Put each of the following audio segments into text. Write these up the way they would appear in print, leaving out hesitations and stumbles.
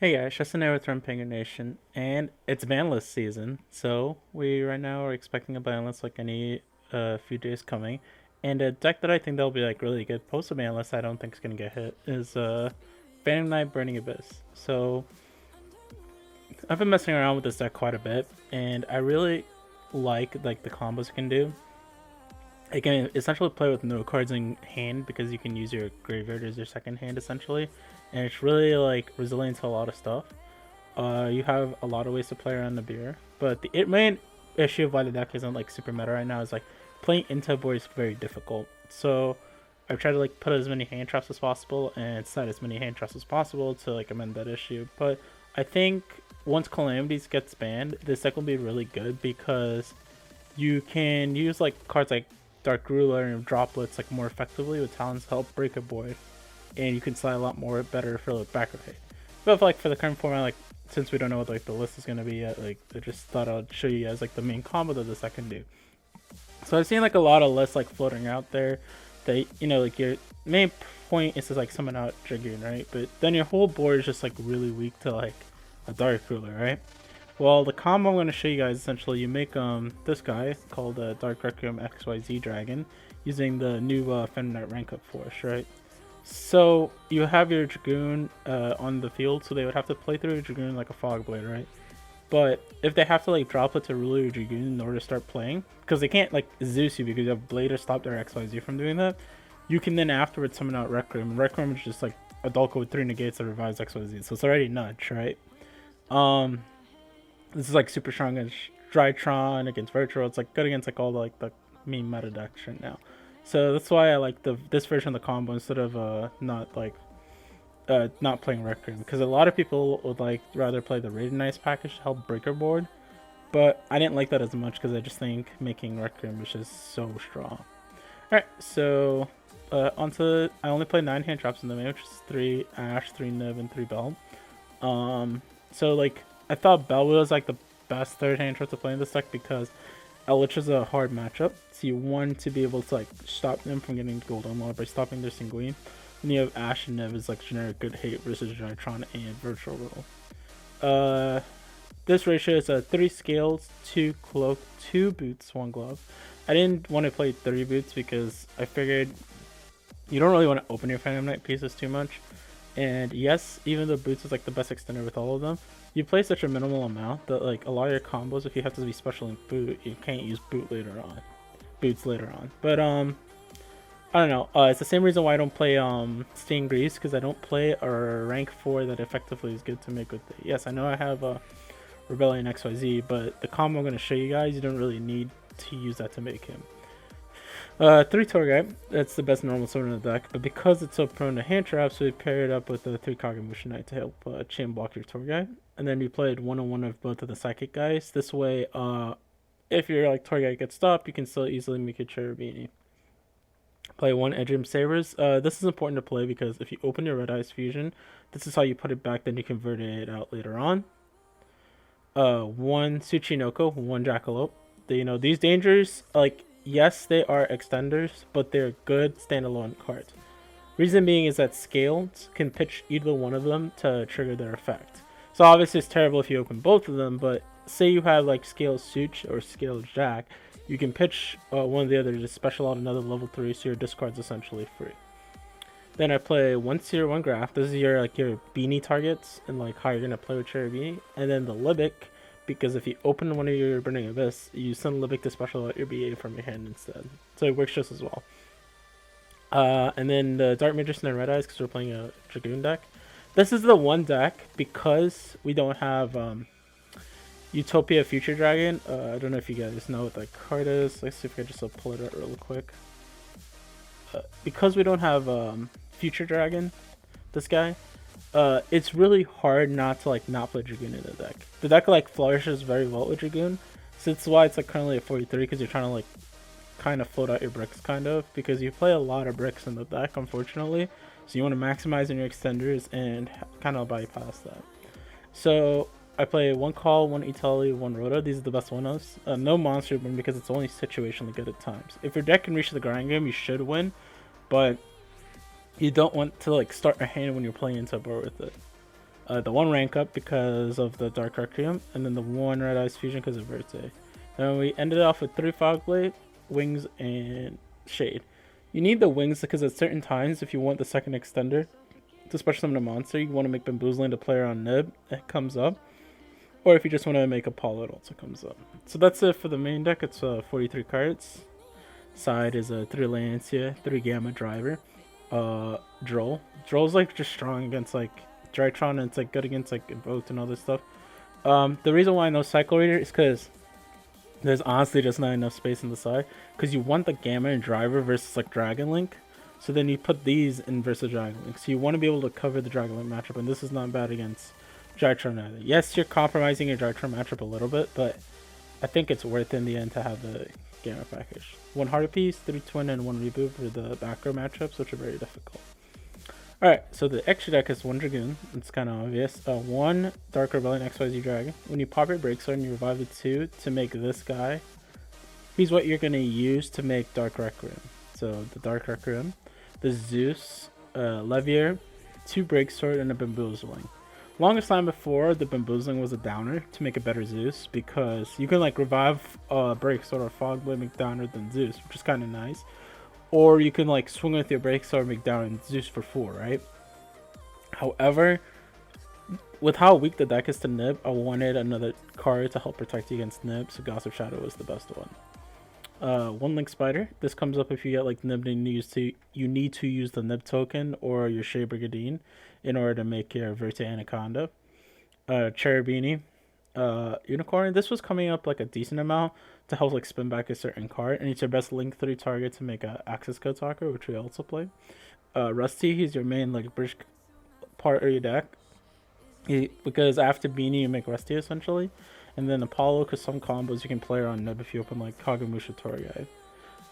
Hey guys, Justin here with Ramping Nation, and it's banlist season, so we right now are expecting a banlist like any few days coming. And a deck that I think that'll be like really good post a banlist I don't think is gonna get hit is Phantom Knight Burning Abyss. So I've been messing around with this deck quite a bit, and I really like the combos it can do. It can essentially play with no cards in hand because you can use your graveyard as your second hand essentially, and it's really like resilient to a lot of stuff. You have a lot of ways to play around the beer, but the main issue of why the deck isn't like super meta right now is like playing into board is very difficult. So I've tried to like put as many hand traps as possible and set as many hand traps as possible to like amend that issue. But I think once Calamities gets banned, this deck will be really good because you can use like cards like Dark Ruler and Droplets like more effectively with talents to help break a board, and you can slide a lot more better for like back rotate. But like for the current format, like since we don't know what like the list is gonna be yet, like I just thought I'd show you guys like the main combo that this I can do. So I've seen like a lot of lists like floating out there that like your main point is to like summon out Dragoon, right? But then your whole board is just like really weak to like a Dark Ruler, right? Well, the combo I'm going to show you guys essentially, you make this guy called Dark Requiem XYZ Dragon using the new Phantom Knight rank up force, right? So you have your Dragoon on the field, so they would have to play through your Dragoon like a Fog Blade, right? But if they have to like drop it to rule your Dragoon in order to start playing, because they can't like Zeus you because you have Blade to stop their XYZ from doing that, you can then afterwards summon out Requiem. Requiem is just like a Dulco with 3 negates that revives XYZ, so it's already nudge, right? Um, this is like super strong against Drytron, against Virtual. It's like good against like all the main meta decks right now. So that's why I like this version of the combo instead of not playing Requiem, because a lot of people would like rather play the Raiden Ice package to help breaker board, but I didn't like that as much because I just think making Requiem is just so strong. Alright, so I only play 9 hand traps in the main, which is 3 Ash, 3 Niv, and 3 Bell. So like I thought Bell was like the best third hand trap to play in this deck because Eldritch is a hard matchup, so you want to be able to like stop them from getting gold unlocked by stopping their Sanguine. And you have Ash and Nev as like generic good hate versus Gytron and Virtual Roll. This ratio is 3 scales, 2 cloak, 2 boots, 1 glove. I didn't want to play 3 boots because I figured you don't really want to open your Phantom Knight pieces too much. And yes, even though boots is like the best extender with all of them, you play such a minimal amount that like a lot of your combos, if you have to be special link boot, you can't use boots later on. But I don't know. It's the same reason why I don't play Stained Grease, because I don't play a rank 4 that effectively is good to make with it. Yes, I know I have Rebellion XYZ, but the combo I'm going to show you guys, you don't really need to use that to make him. 3 Torghite, that's the best normal sword in the deck, but because it's so prone to hand traps, we paired it up with the 3 Kagemusha Knight to help chain block your Torghite. And then we played 1-on-1 of both of the Psychic guys. This way, if your like Torghite gets stopped, you can still easily make your Cherubini. Play 1 Edgem Sabers. This is important to play because if you open your Red Eyes Fusion, this is how you put it back, then you convert it out later on. 1 Tsuchinoko, 1 Jackalope. These dangers, like, yes, they are extenders, but they're good standalone cards. Reason being is that Scaled can pitch either one of them to trigger their effect. So obviously it's terrible if you open both of them, but say you have like Scaled Such or Scaled Jack, you can pitch one or the other to special out another level 3, so your discard's essentially free. Then I play 1 Seer, 1 Graph. This is your Beanie targets and like how you're gonna play with Cherubini. And then the Libic, because if you open one of your Burning Abyss, you send Libic to special out your BA from your hand instead. So it works just as well. And then the Dark Magician and Red Eyes, because we're playing a Dragoon deck. This is the one deck, because we don't have Utopia Future Dragon. I don't know if you guys know what that card is. Let's see if I can just pull it out real quick. Because we don't have Future Dragon, this guy, it's really hard not to like not play Dragoon in the deck. The deck like flourishes very well with Dragoon, so that's why it's like currently at 43, because you're trying to like kind of float out your bricks because you play a lot of bricks in the deck, unfortunately. So you want to maximize on your extenders and kind of bypass that. So I play 1 Call, 1 Italy, 1 Rhoda. These are the best one-offs. No Monster Boom because it's only situationally good at times. If your deck can reach the grind game, you should win, but you don't want to like start a hand when you're playing into a board with it. the one rank up because of the Dark Requiem, and then the one Red Eyes Fusion because of Verte. Then we ended off with 3 Fog Blade, Wings, and Shade. You need the Wings because at certain times, if you want the second extender to special summon a monster, you want to make Bamboozling the player on Nib, it comes up. Or if you just want to make a Paul, it also comes up. So that's it for the main deck. It's 43 cards. Side is a 3 Lancia, 3 Gamma Driver. Droll. Droll's like just strong against like Drytron, and it's like good against like Invoked and all this stuff. The reason why I know Cycle Reader is because there's honestly just not enough space in the side. Because you want the Gamma and Driver versus like Dragon Link. So then you put these in versus Dragon Link. So you want to be able to cover the Dragon Link matchup, and this is not bad against Drytron either. Yes, you're compromising your Drytron matchup a little bit, but I think it's worth in the end to have the Gamma package. 1 Heart Piece, 3 Twin, and 1 Reboot for the back row matchups, which are very difficult. Alright, so the extra deck is 1 Dragoon. It's kind of obvious. 1 Dark Rebellion XYZ Dragon. When you pop your Break Sword and you revive the 2 to make this guy, he's what you're going to use to make Dark Requiem. So the Dark Requiem, the Zeus, Levier, 2 Break Sword, and a Bamboozling. Longest time before, the Bamboozling was a downer to make a better Zeus, because you can like revive Break Sword or Fog Blade, make downer than Zeus, which is kind of nice. Or you can like swing with your Break Sword, make downer and Zeus for 4, right? However, with how weak the deck is to Nib, I wanted another card to help protect you against Nib, so Gossip Shadow was the best one. 1 Link Spider. This comes up if you get like Nib and you need to use the Nib token or your Shea Brigadine in order to make your Verte Anaconda. Cherubini. Unicorn. This was coming up like a decent amount to help like spin back a certain card, and it's your best Link 3 target to make a Access Code Talker, which we also play. Rusty. He's your main like bridge part of your deck. Because after Beanie you make Rusty essentially. And then Apollo, because some combos you can play on Nib if you open like Kagamusha Torgai.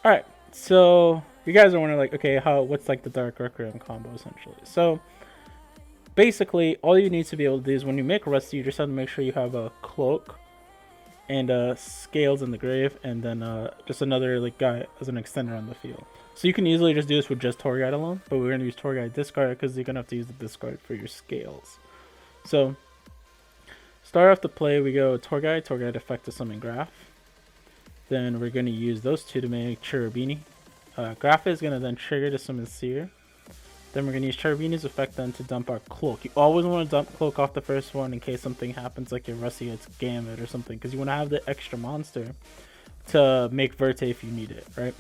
Alright, so you guys are wondering like, okay, what's like the Dark Requiem combo essentially? So basically, all you need to be able to do is when you make Rusty, you just have to make sure you have a Cloak and Scales in the grave, and then just another like guy as an extender on the field. So you can easily just do this with just Torgai alone, but we're going to use Torgai discard because you're going to have to use the discard for your Scales. So start off the play, we go Torgai to effect to summon Graph. Then we're going to use those 2 to make Cherubini. Graph is going to then trigger to summon Seer. Then we're going to use Cherubini's effect then to dump our Cloak. You always want to dump Cloak off the first one in case something happens like your Rusty gets Gambit or something, because you want to have the extra monster to make Verte if you need it, right?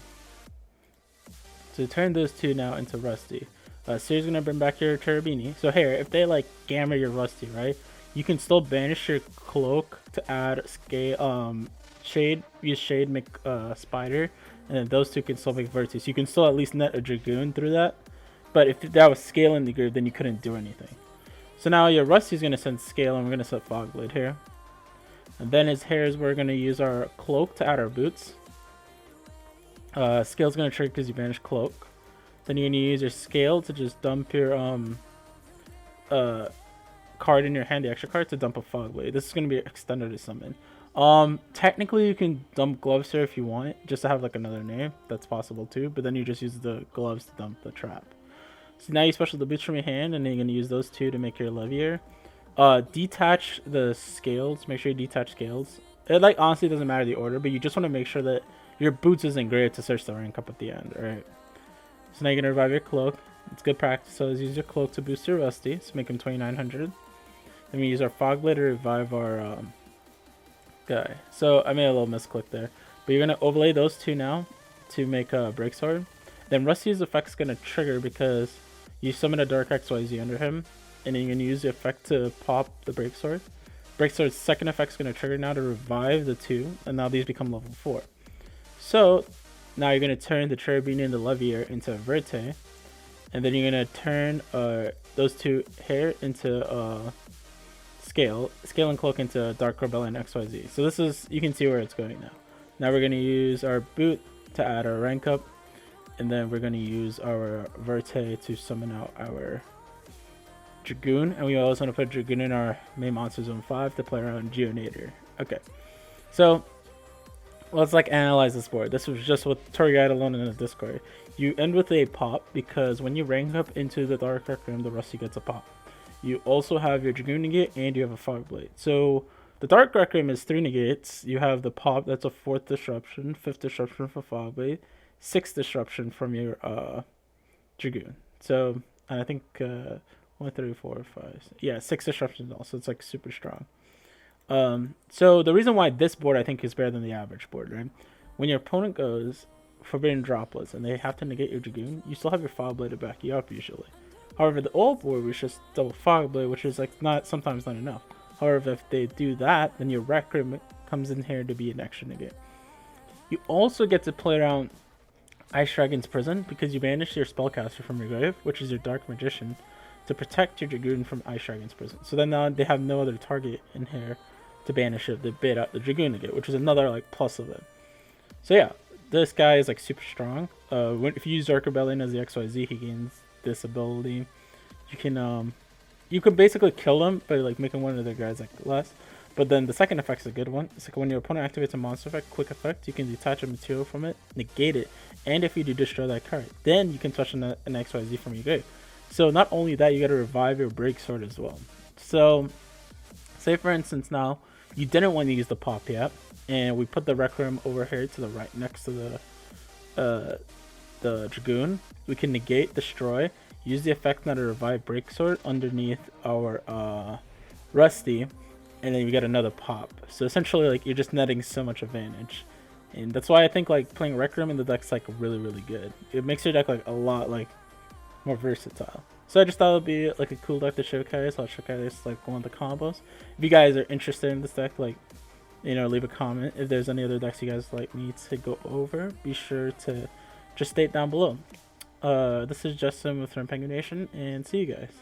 So turn those 2 now into Rusty. Seer's going to bring back your Cherubini. So here, if they like Gamma your Rusty, right? You can still banish your Cloak to add Shade, use Shade, make Spider, and then those 2 can still make Verte. So you can still at least net a Dragoon through that. But if that was Scale in the group, then you couldn't do anything. So now your Rusty's going to send Scale, and we're going to set Fog Blade here. And then his hairs, we're going to use our Cloak to add our boots. Scale's going to trigger because you banish Cloak. Then you're going to use your Scale to just dump your card in your hand, the extra card, to dump a Fog Blade. This is going to be extended to summon. Technically you can dump Gloves here if you want, just to have like another name. That's possible too, but then you just use the Gloves to dump the trap. So now you special the boots from your hand, and then you're going to use those 2 to make your Levier. Detach the Scales. Make sure you detach Scales. It like honestly doesn't matter the order, but you just want to make sure that your boots isn't great to search the rank up at the end, alright? So now you're going to revive your Cloak. It's good practice, so use your Cloak to boost your Rusty, so make him 2900. Then we use our Fog Blade to revive our guy. So I made a little misclick there. But you're going to overlay those 2 now to make a Break Sword. Then Rusty's effect is going to trigger because you summon a Dark XYZ under him, and then you're going to use the effect to pop the Break Sword. Break Sword's second effect is going to trigger now to revive the 2, and now these become level 4. So now you're going to turn the Cherubini and the Levier into Verte, and then you're going to turn those 2 hair into Scale and Cloak into Dark Rebellion XYZ. So this is, you can see where it's going now. Now we're going to use our boot to add our rank up, and then we're going to use our Verte to summon out our Dragoon, and we also want to put Dragoon in our main monster zone 5 to play around Geonator. Okay, so let's like analyze this board. This was just with Torgai alone in the discard. You end with a pop because when you rank up into the Dark Requiem, the Rusty gets a pop. You also have your Dragoon negate, and you have a Fog Blade. So the Dark Requiem is 3 negates. You have the pop, that's a 4th disruption, 5th disruption for Fog Blade, 6th disruption from your Dragoon. So I think 1, 3, 4, 5. Yeah, 6 disruptions also. It's like super strong. So the reason why this board I think is better than the average board, right? When your opponent goes Forbidden Droplets and they have to negate your Dragoon, you still have your Fog Blade to back you up usually. However, the old board was just double Fog Blade, which is like not sometimes not enough. However, if they do that, then your Requiem comes in here to be an extra negate. You also get to play around Ice Dragon's Prison because you banish your Spellcaster from your grave, which is your Dark Magician, to protect your Dragoon from Ice Dragon's Prison. So then now they have no other target in here to banish it. They bait out the Dragoon negate, which is another like plus of it. So yeah, this guy is like super strong. If you use Dark Rebellion as the XYZ, he gains this ability. You can basically kill him by like making one of their guys like less. But then the second effect is a good one. It's like when your opponent activates a monster effect, quick effect, you can detach a material from it, negate it, and if you do destroy that card, then you can touch an XYZ from your grave. So not only that, you got to revive your break sword as well. So say for instance now you didn't want to use the pop yet, and we put the Requiem over here to the right next to the Dragoon. We can negate, destroy, use the effect now to revive Breaksword underneath our Rusty, and then you get another pop. So essentially, like, you're just netting so much advantage, and that's why I think like playing Requiem in the deck's like really good. It makes your deck like a lot like more versatile. So I just thought it would be like a cool deck to showcase. I'll showcase like one of the combos. If you guys are interested in this deck, like, you know, leave a comment. If there's any other decks you guys like me to go over, be sure to just state down below. This is Justin with Penguin Nation, and see you guys.